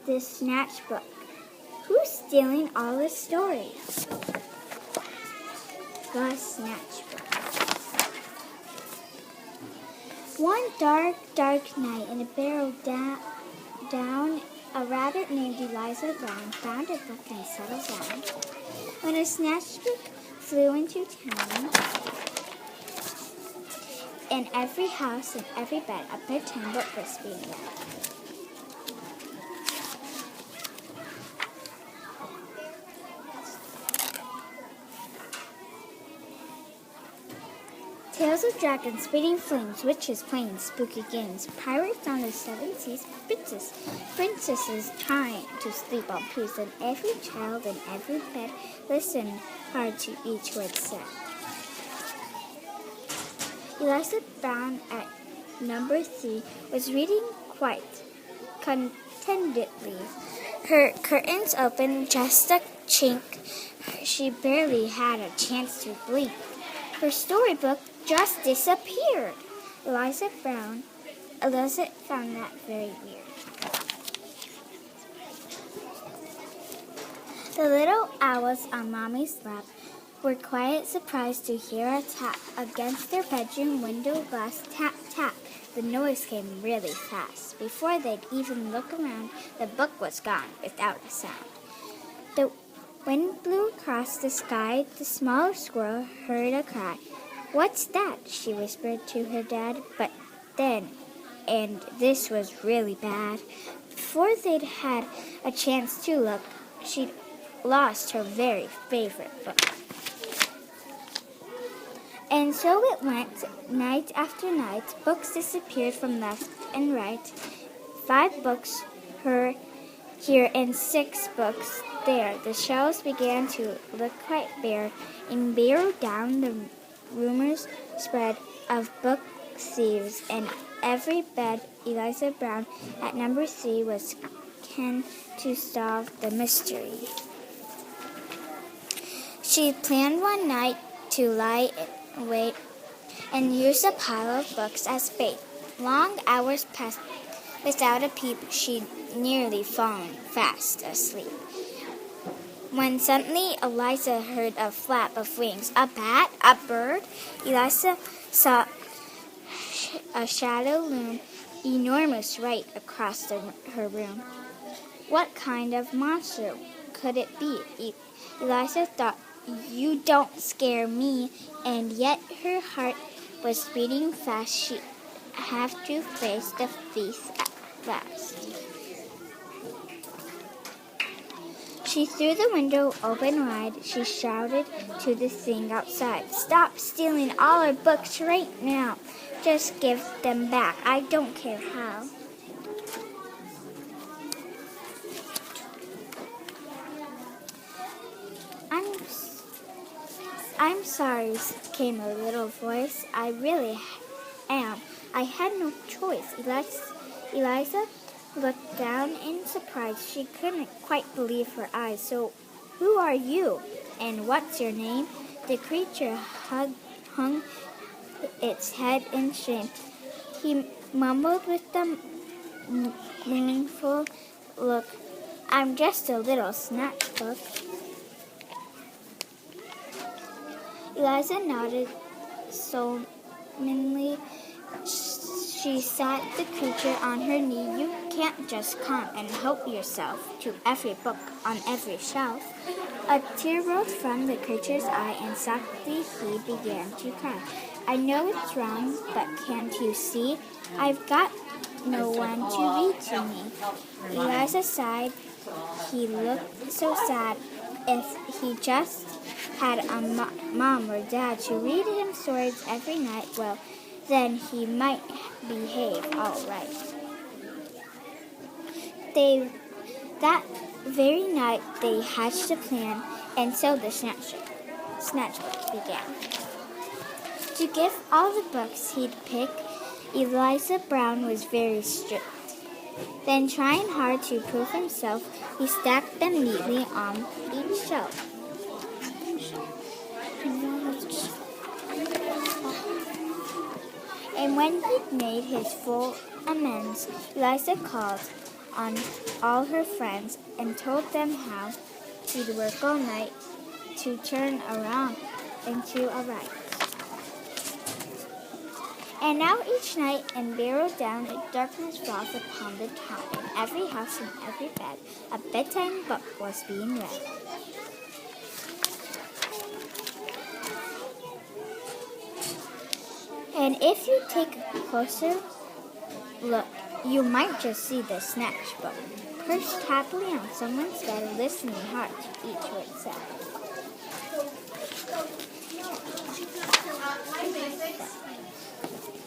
the Snatchabook. Who's stealing all the stories? The Snatchabook. One dark night in a barrel down, a rabbit named Eliza Brown found a book and settled down. When a Snatchabook flew into town, in every house and every bed, a bedtime book was being read. Tales of dragons, spitting flames, witches playing spooky games, pirates on the seven seas, princesses trying to sleep on peace, and every child in every bed listened hard to each word said. Eliza Brown at number 3 was reading quite contentedly. Her curtains open just a chink. She barely had a chance to blink. Her storybook just disappeared. Eliza found that very weird. The little owls on Mommy's lap were quite surprised to hear a tap against their bedroom window glass. Tap, tap. The noise came really fast. Before they'd even look around, the book was gone without a sound. The wind blew across the sky. The smaller squirrel heard a cry. "What's that?" she whispered to her dad. But then, and this was really bad, before they'd had a chance to look, she'd lost her very favorite book. And so it went, night after night. Books disappeared from left and right. 5 books here and 6 books there. The shelves began to look quite bare. In Barrow Down, the rumors spread of book thieves, and every bed Eliza Brown at number 3 was keen to solve the mystery. She planned one night to lie in wait and use a pile of books as bait. Long hours passed without a peep. She'd nearly fallen fast asleep, when suddenly Eliza heard a flap of wings. A bat? A bird? Eliza saw a shadow loom enormous right across her room. What kind of monster could it be? Eliza thought, "You don't scare me," and yet her heart was beating fast. She'd have to face the thief at last. She threw the window open wide. She shouted to the thing outside, "Stop stealing all our books right now. Just give them back. I don't care how." I'm sorry," came a little voice. "I really am. I had no choice." Eliza looked down in surprise. She couldn't quite believe her eyes. "So, who are you? And what's your name?" The creature hung its head in shame. He mumbled with a mournful look, "I'm just a little Snatchabook." Eliza nodded solemnly. She sat the creature on her knee. "You can't just come and help yourself to every book on every shelf." A tear rolled from the creature's eye, and softly he began to cry. "I know it's wrong, but can't you see? I've got no one to read to me." Eliza sighed. He looked so sad. If he just had a mom or dad to read him stories every night, well, then he might behave all right. That very night they hatched a plan, and so the Snatchabook began. To give all the books he'd pick, Eliza Brown was very strict. Then, trying hard to prove himself, he stacked them neatly on each shelf. And when he'd made his full amends, Eliza called, on all her friends and told them how she'd work all night to turn a wrong into a right. And now each night in barrel down, darkness falls upon the town. In every house and every bed, a bedtime book was being read. And if you take a closer look, you might just see the Snatchabook perched happily on someone's bed, listening hard to each word said.